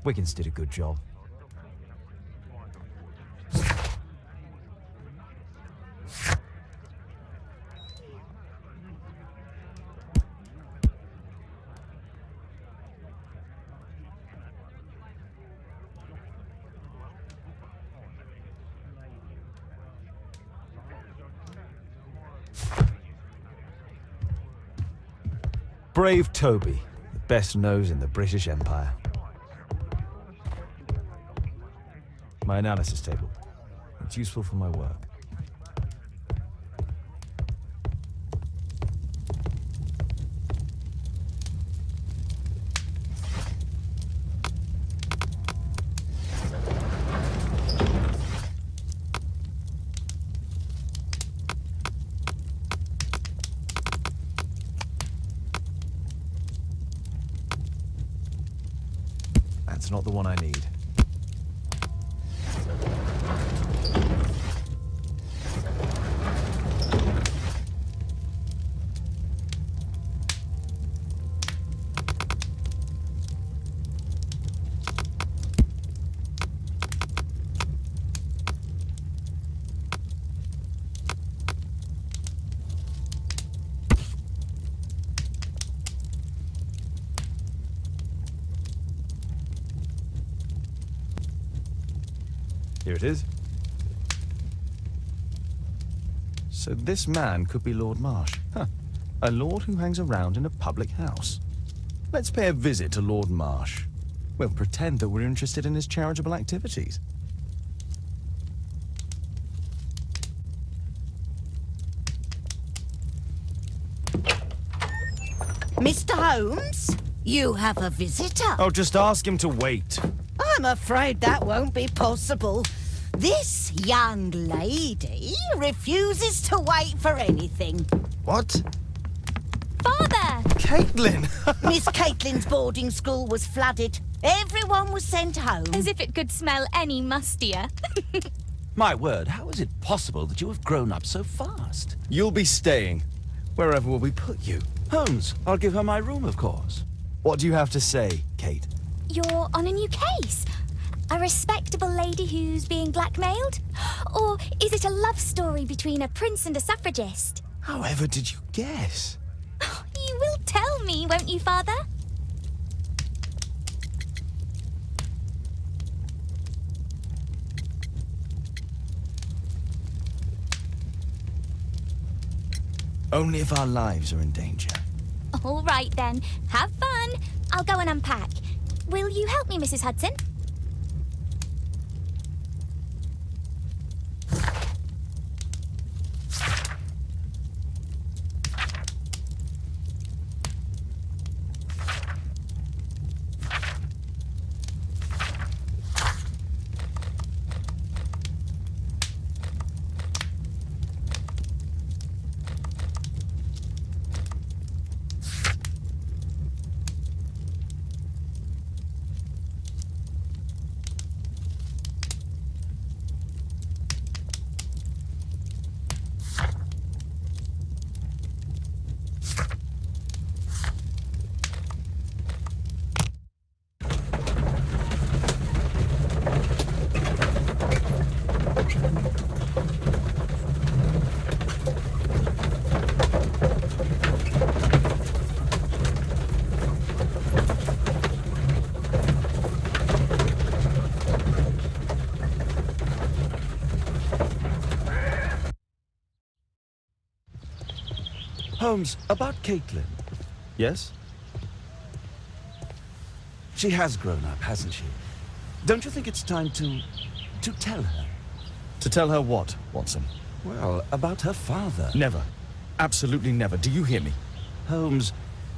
Wiggins did a good job. Brave Toby, the best nose in the British Empire. My analysis table. It's useful for my work. That's not the one I need. Here it is. So this man could be Lord Marsh. Huh. A lord who hangs around in a public house. Let's pay a visit to Lord Marsh. We'll pretend that we're interested in his charitable activities. Mr. Holmes, you have a visitor. Oh, just ask him to wait. I'm afraid that won't be possible. This young lady refuses to wait for anything. What? Father! Caitlin! Miss Caitlin's boarding school was flooded. Everyone was sent home. As if it could smell any mustier. My word, how is it possible that you have grown up so fast? You'll be staying. Wherever will we put you? Holmes, I'll give her my room, of course. What do you have to say, Kate? You're on a new case. A respectable lady who's being blackmailed? Or is it a love story between a prince and a suffragist? However did you guess? You will tell me, won't you, Father? Only if our lives are in danger. All right, then. Have fun. I'll go and unpack. Will you help me, Mrs. Hudson? Holmes, about Caitlin. Yes? She has grown up, hasn't she? Don't you think it's time to tell her? To tell her what, Watson? Well, about her father. Never. Absolutely never. Do you hear me? Holmes,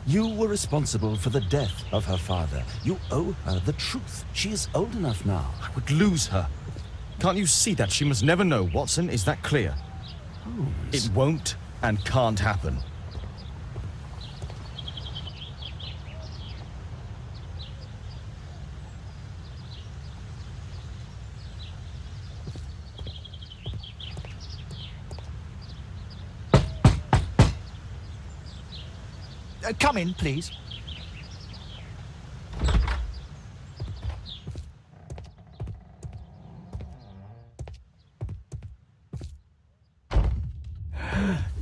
you were responsible for the death of her father. You owe her the truth. She is old enough now. I would lose her. Can't you see that? She must never know, Watson. Is that clear? Holmes. It won't and can't happen. Come in, please.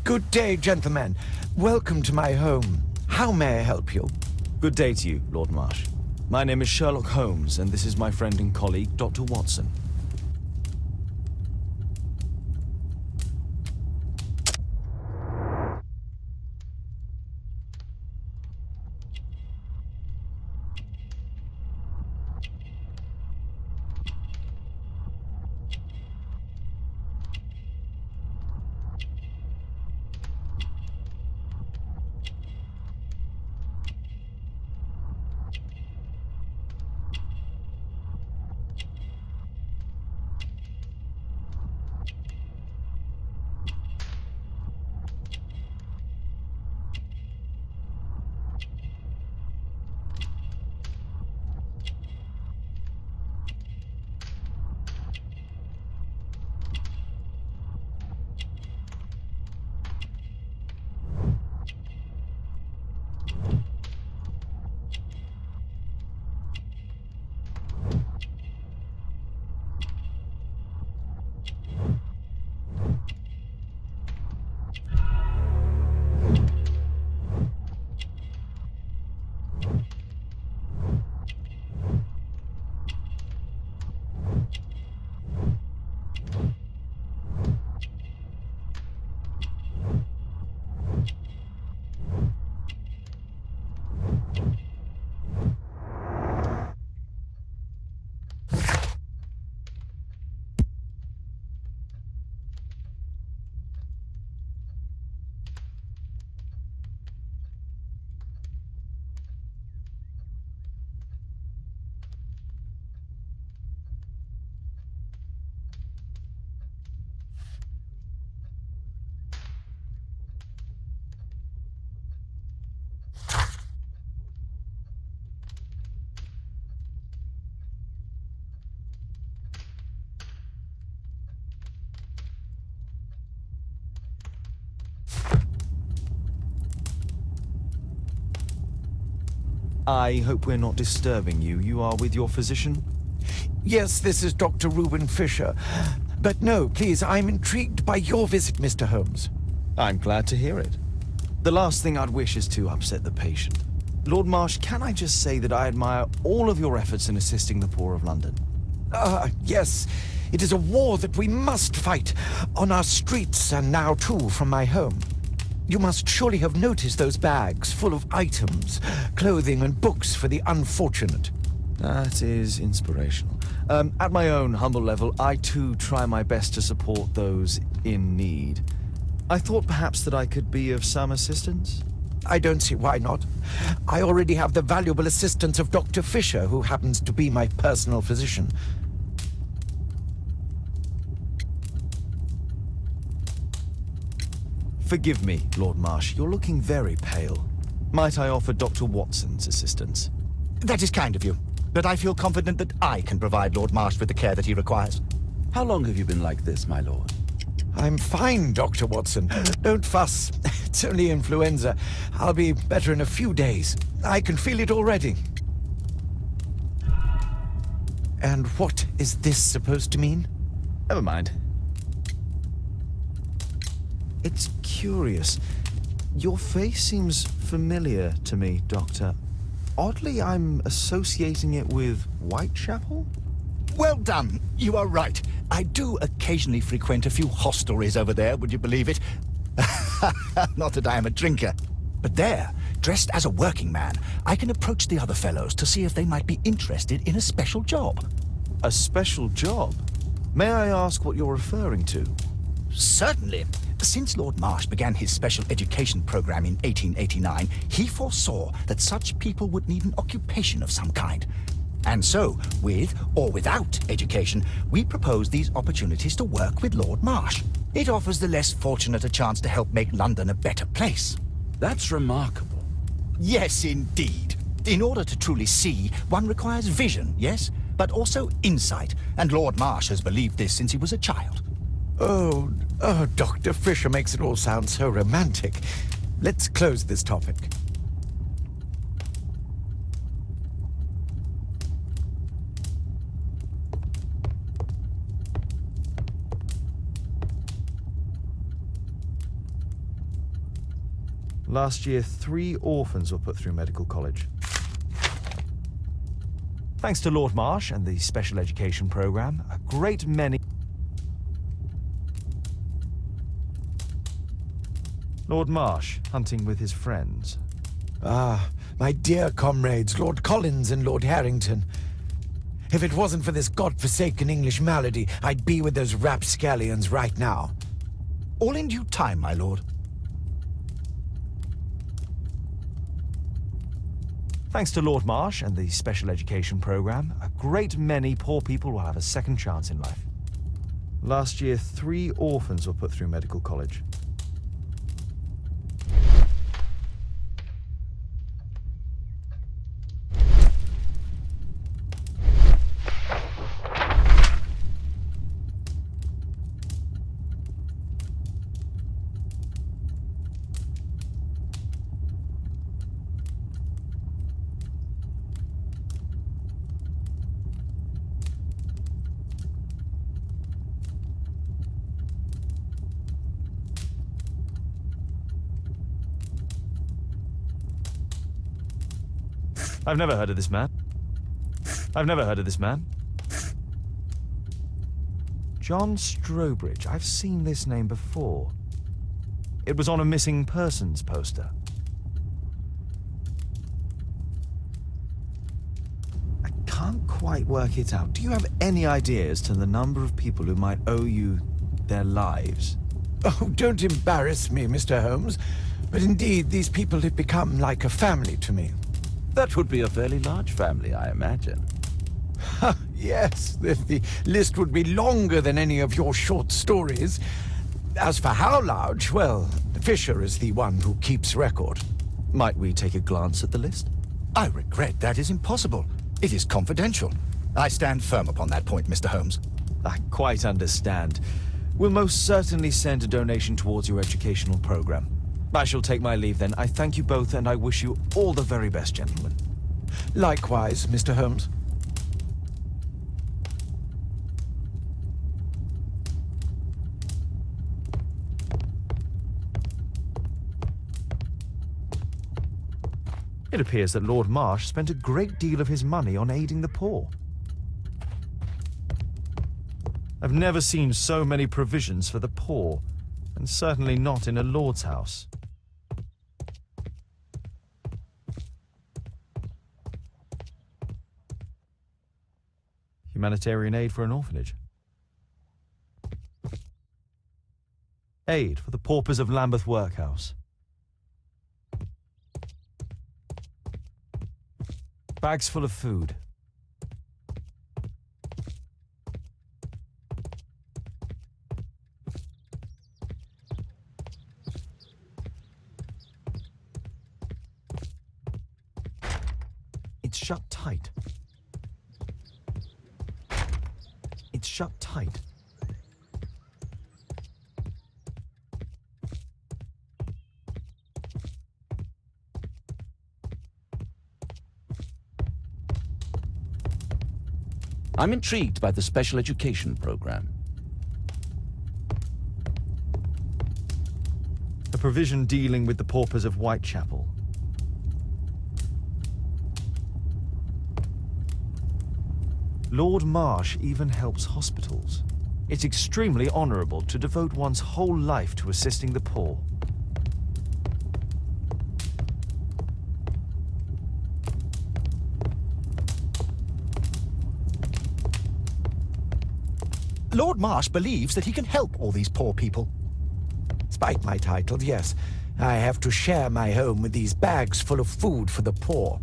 Good day, gentlemen. Welcome to my home. How may I help you? Good day to you, Lord Marsh. My name is Sherlock Holmes, and this is my friend and colleague, Dr. Watson. I hope we're not disturbing you. You are with your physician? Yes, this is Dr. Reuben Fisher. But no, please, I'm intrigued by your visit, Mr. Holmes. I'm glad to hear it. The last thing I'd wish is to upset the patient. Lord Marsh, can I just say that I admire all of your efforts in assisting the poor of London? Yes. It is a war that we must fight, on our streets and now too from my home. You must surely have noticed those bags full of items, clothing and books for the unfortunate. That is inspirational. At my own humble level, I too try my best to support those in need. I thought perhaps that I could be of some assistance. I don't see why not. I already have the valuable assistance of Dr. Fisher, who happens to be my personal physician. Forgive me, Lord Marsh, you're looking very pale. Might I offer Dr. Watson's assistance? That is kind of you, but I feel confident that I can provide Lord Marsh with the care that he requires. How long have you been like this, my lord? I'm fine, Dr. Watson. Don't fuss. It's only influenza. I'll be better in a few days. I can feel it already. And what is this supposed to mean? Never mind. It's curious. Your face seems familiar to me, Doctor. Oddly, I'm associating it with Whitechapel? Well done. You are right. I do occasionally frequent a few hostelries over there, would you believe it? Not that I am a drinker. But there, dressed as a working man, I can approach the other fellows to see if they might be interested in a special job. A special job? May I ask what you're referring to? Certainly. Since Lord Marsh began his special education program in 1889, he foresaw that such people would need an occupation of some kind. And so, with or without education, we propose these opportunities to work with Lord Marsh. It offers the less fortunate a chance to help make London a better place. That's remarkable. Yes, indeed. In order to truly see, one requires vision, yes? But also insight, and Lord Marsh has believed this since he was a child. Oh, Dr. Fisher makes it all sound so romantic. Let's close this topic. Last year, 3 orphans were put through medical college. Thanks to Lord Marsh and the special education program, a great many... Lord Marsh, hunting with his friends. Ah, my dear comrades, Lord Collins and Lord Harrington. If it wasn't for this godforsaken English malady, I'd be with those rapscallions right now. All in due time, my lord. Thanks to Lord Marsh and the special education program, a great many poor people will have a second chance in life. Last year, 3 orphans were put through medical college. I've never heard of this man. I've never heard of this man. John Strobridge. I've seen this name before. It was on a missing persons poster. I can't quite work it out. Do you have any idea as to the number of people who might owe you their lives? Oh, don't embarrass me, Mr. Holmes. But indeed, these people have become like a family to me. That would be a fairly large family, I imagine. Yes, the list would be longer than any of your short stories. As for how large, well, Fisher is the one who keeps record. Might we take a glance at the list? I regret that is impossible. It is confidential. I stand firm upon that point, Mr. Holmes. I quite understand. We'll most certainly send a donation towards your educational program. I shall take my leave then. I thank you both and I wish you all the very best, gentlemen. Likewise, Mr. Holmes. It appears that Lord Marsh spent a great deal of his money on aiding the poor. I've never seen so many provisions for the poor, and certainly not in a lord's house. Humanitarian aid for an orphanage. Aid for the paupers of Lambeth Workhouse. Bags full of food. It's shut tight. It's shut tight. I'm intrigued by the special education program. A provision dealing with the paupers of Whitechapel. Lord Marsh even helps hospitals. It's extremely honorable to devote one's whole life to assisting the poor. Lord Marsh believes that he can help all these poor people. Despite my title, yes, I have to share my home with these bags full of food for the poor.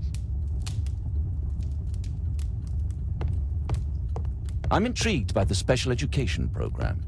I'm intrigued by the special education program.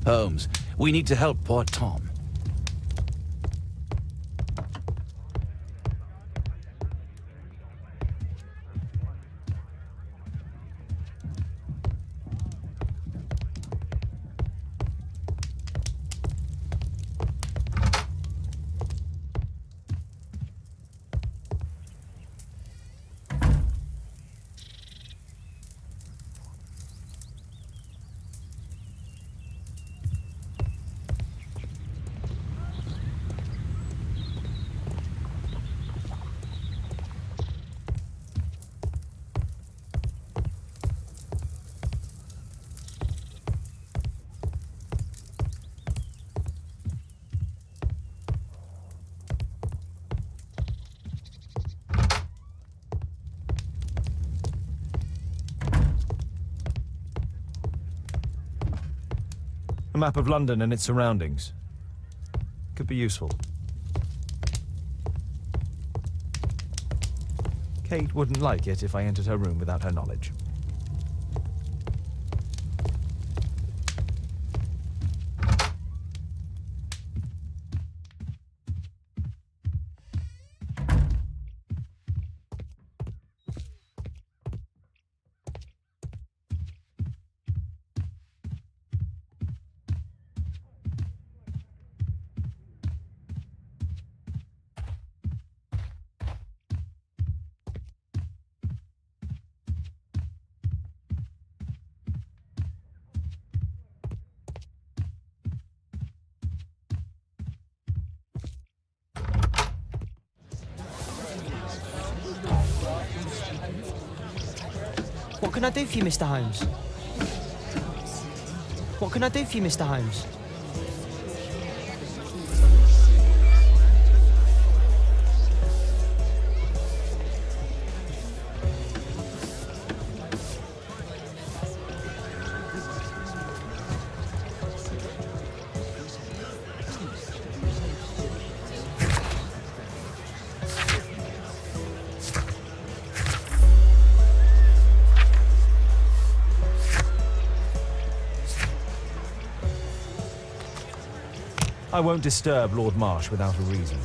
Holmes, we need to help poor Tom. A map of London and its surroundings. Could be useful. Kate wouldn't like it if I entered her room without her knowledge. What can I do for you, Mr. Holmes? What can I do for you, Mr. Holmes? I won't disturb Lord Marsh without a reason.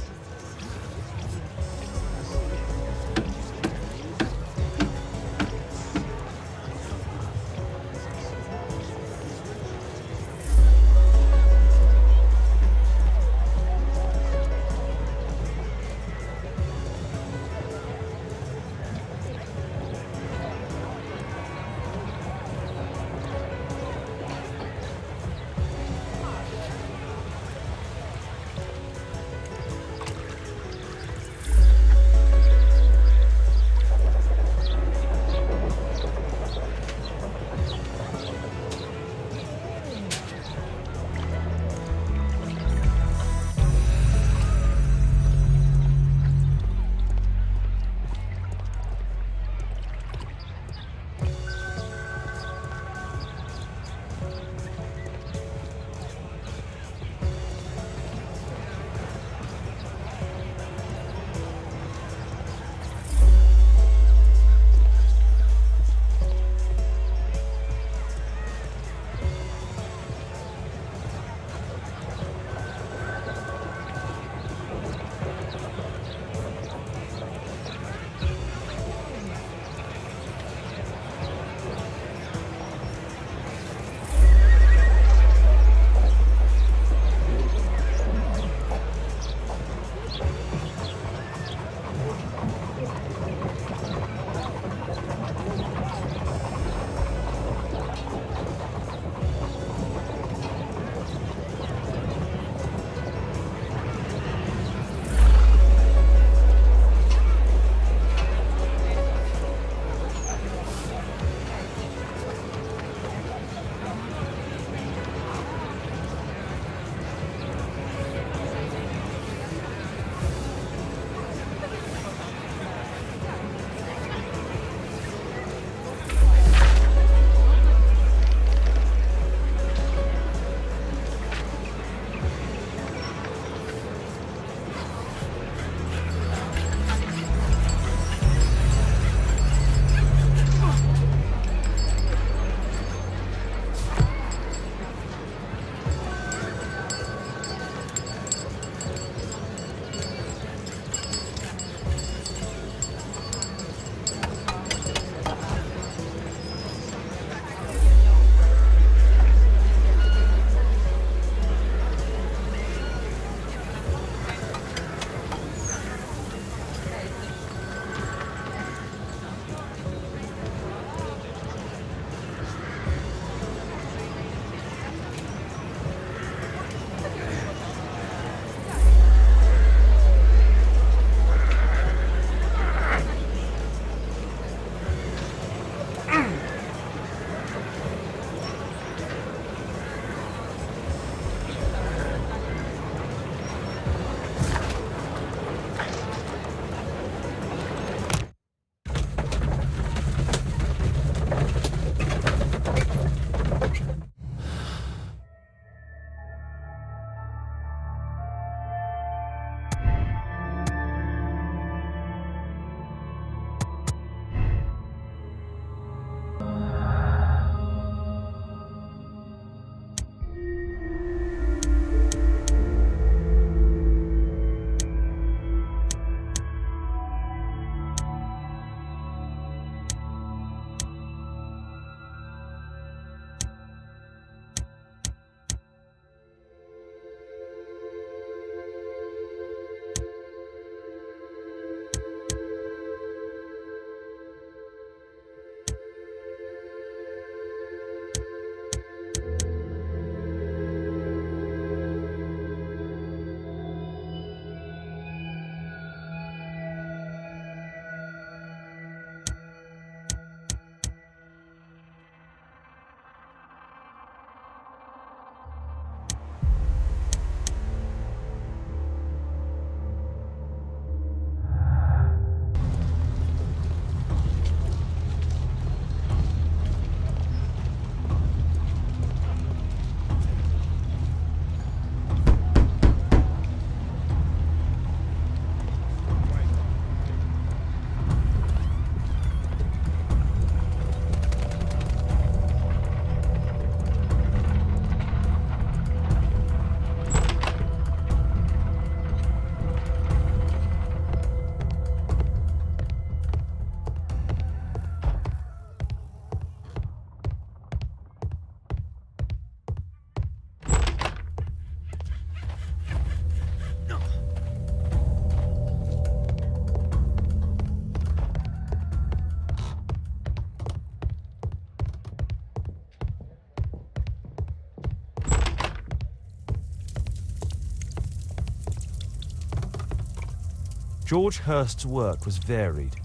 George Hurst's work was varied.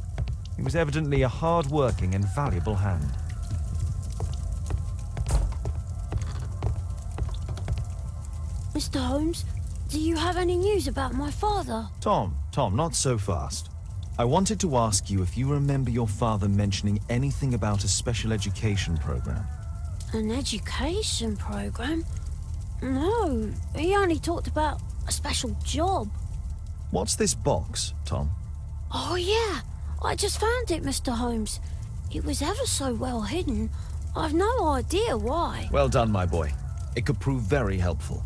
He was evidently a hard-working and valuable hand. Mr. Holmes, do you have any news about my father? Tom, not so fast. I wanted to ask you if you remember your father mentioning anything about a special education program. An education program? No, he only talked about a special job. What's this box, Tom? Oh yeah, I just found it, Mr. Holmes. It was ever so well hidden. I've no idea why. Well done, my boy. It could prove very helpful.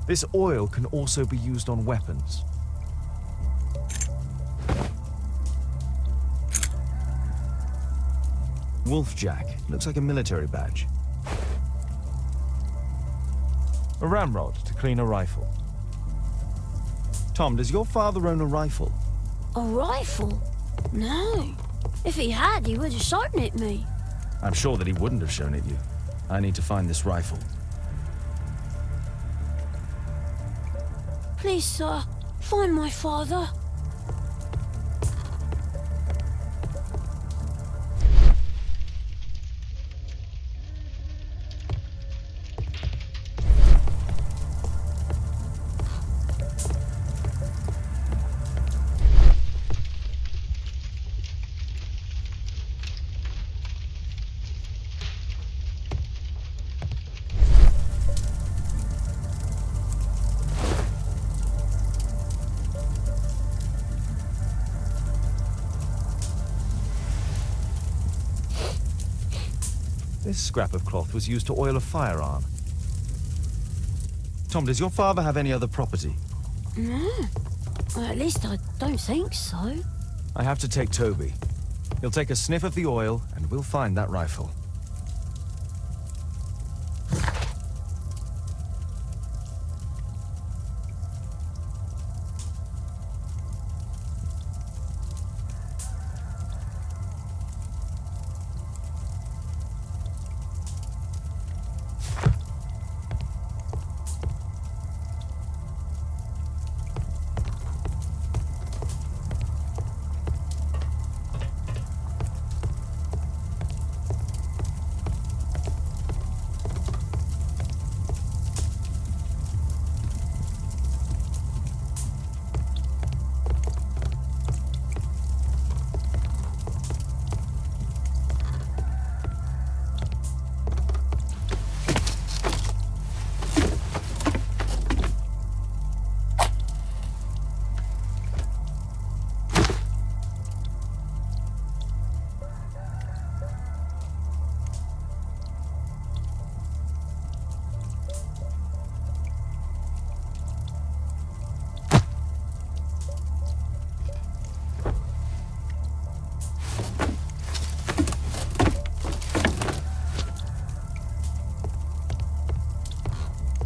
This oil can also be used on weapons. Wolfjack. Looks like a military badge. A ramrod to clean a rifle. Tom, does your father own a rifle? A rifle? No. If he had, he would have shown it me. I'm sure that he wouldn't have shown it you. I need to find this rifle. Please, sir, find my father. This scrap of cloth was used to oil a firearm. Tom, does your father have any other property? No. At least I don't think so. I have to take Toby. He'll take a sniff of the oil, and we'll find that rifle.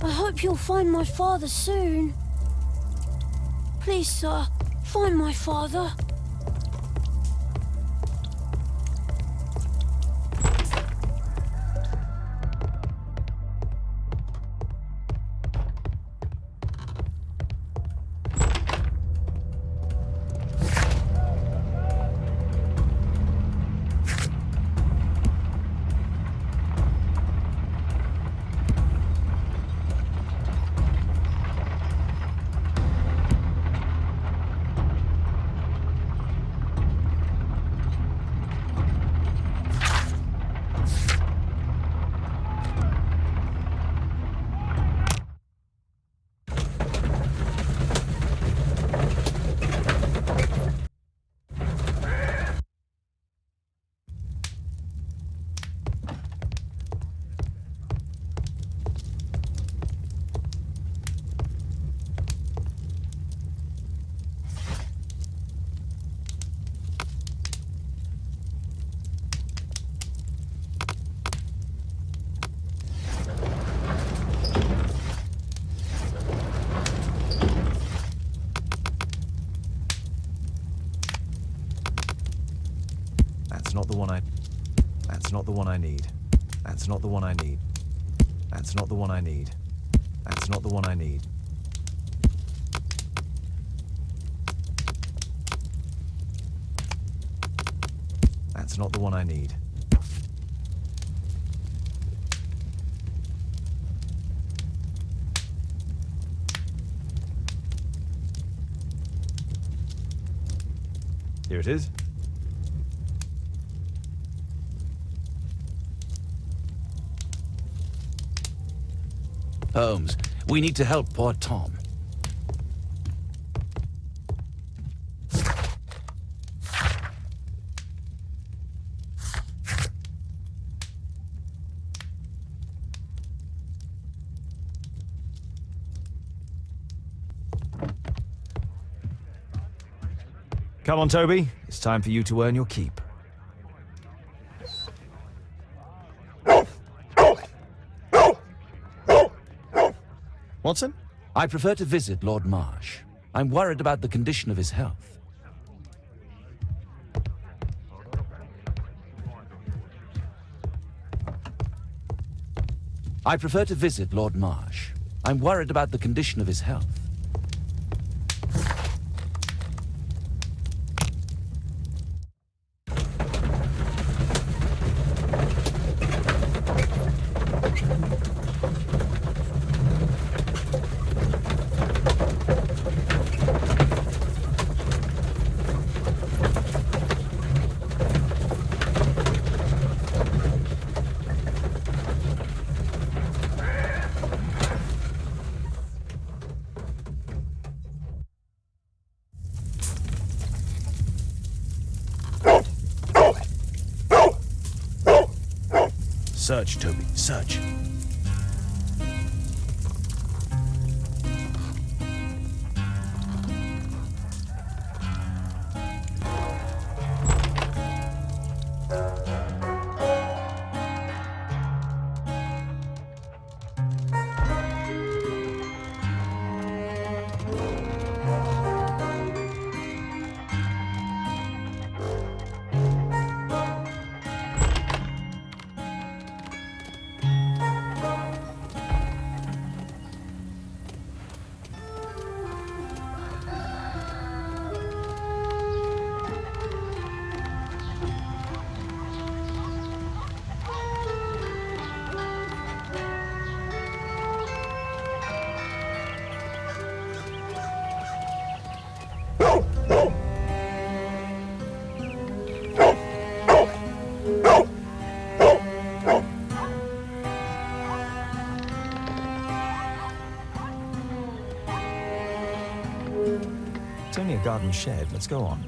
I hope you'll find my father soon. Please, sir, find my father. the one I... That's not the one I need. That's not the one I need. That's not the one I need. That's not the one I need. That's not the one I need. Here it is. Holmes, we need to help poor Tom. Come on, Toby. It's time for you to earn your keep. Watson? I prefer to visit Lord Marsh. I'm worried about the condition of his health. I prefer to visit Lord Marsh. I'm worried about the condition of his health. Search, Toby, search. It's only a garden shed. Let's go on.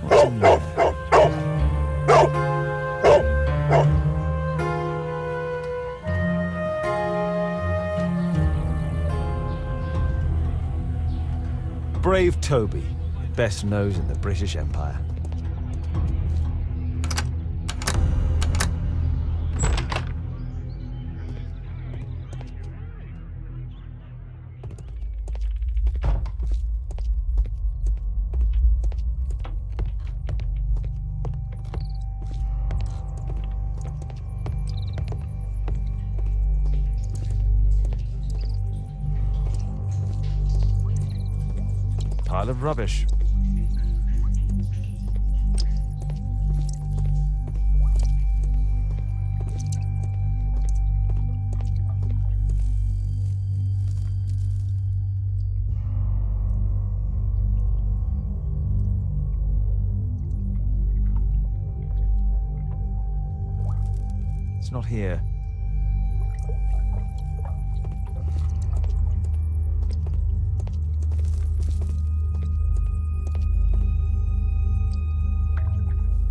What's in there? Brave Toby, best nose in the British Empire. Pile of rubbish. It's not here.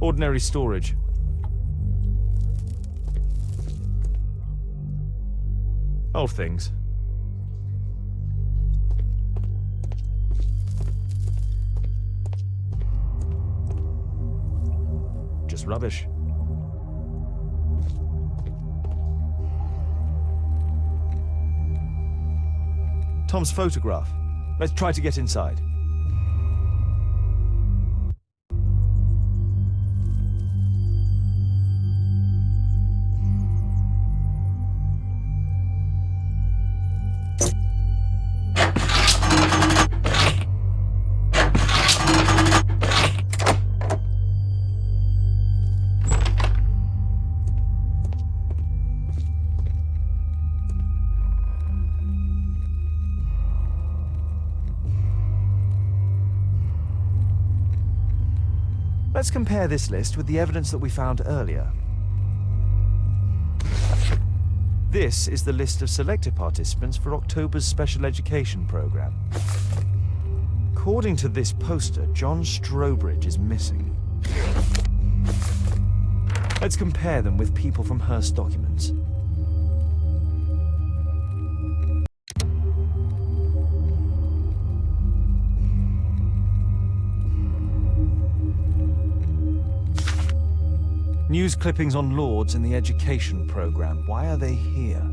Ordinary storage. Old things. Just rubbish. Tom's photograph. Let's try to get inside. Let's compare this list with the evidence that we found earlier. This is the list of selected participants for October's special education program. According to this poster, John Strobridge is missing. Let's compare them with people from Hearst documents. News clippings on Lords in the education program. Why are they here?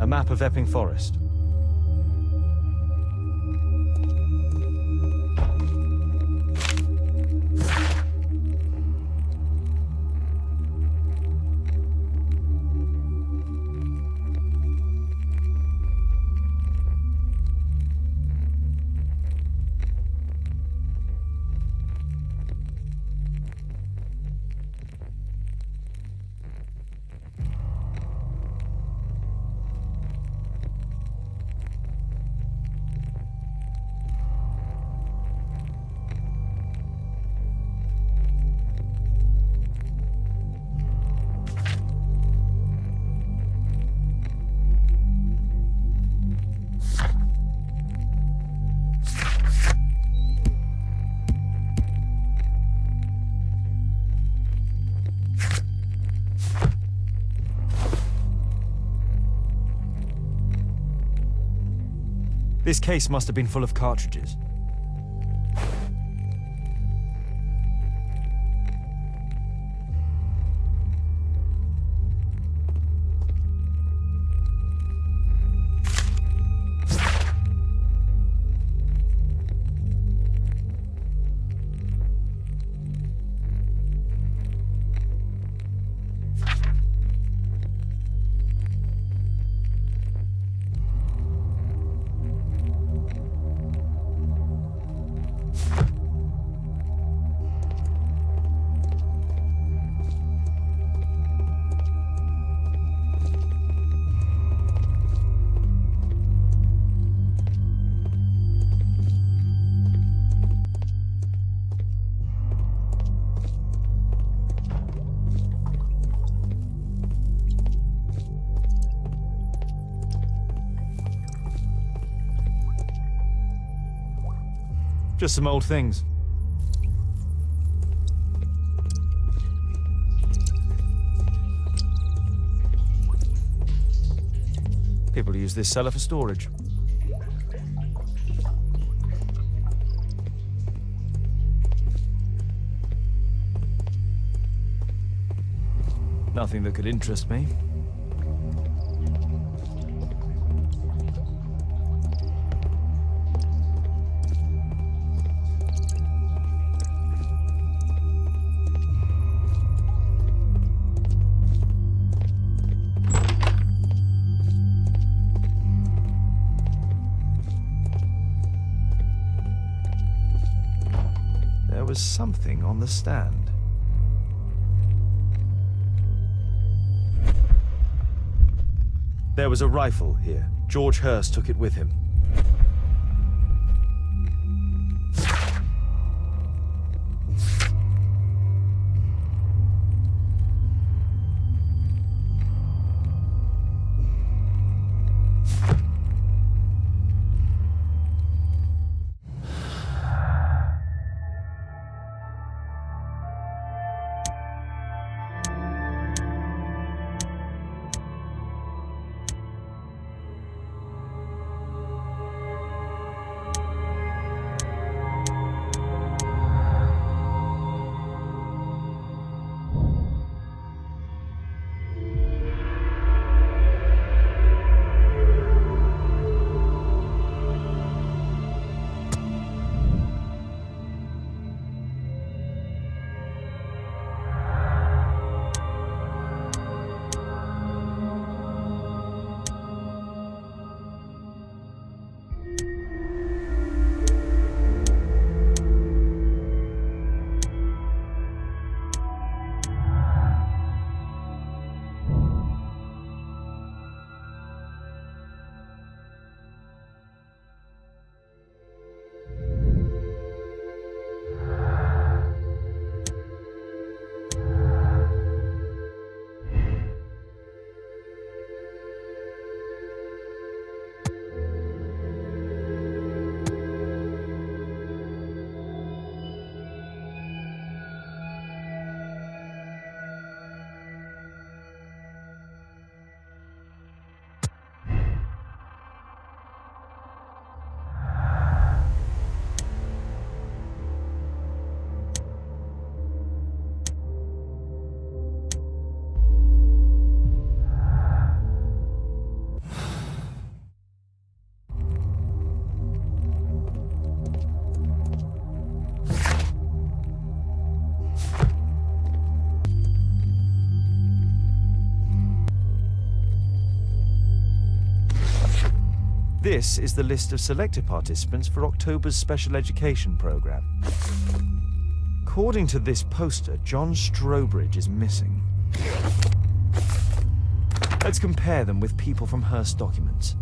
A map of Epping Forest. This case must have been full of cartridges. Just some old things. People use this cellar for storage. Nothing that could interest me. There was something on the stand. There was a rifle here. George Hurst took it with him. This is the list of selected participants for October's special education program. According to this poster, John Strobridge is missing. Let's compare them with people from Hearst documents.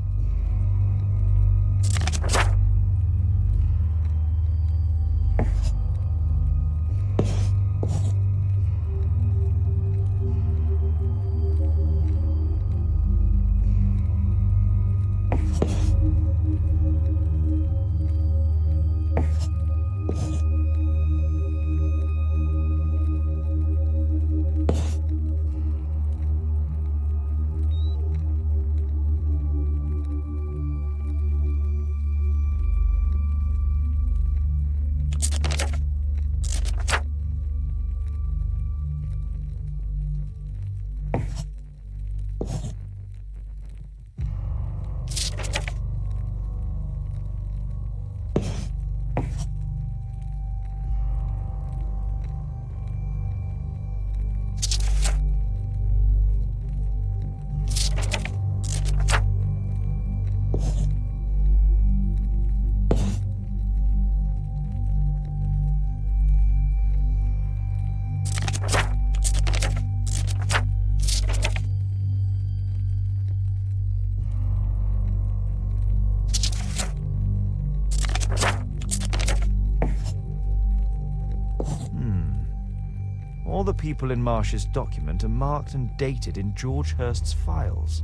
All the people in Marsh's document are marked and dated in George Hurst's files.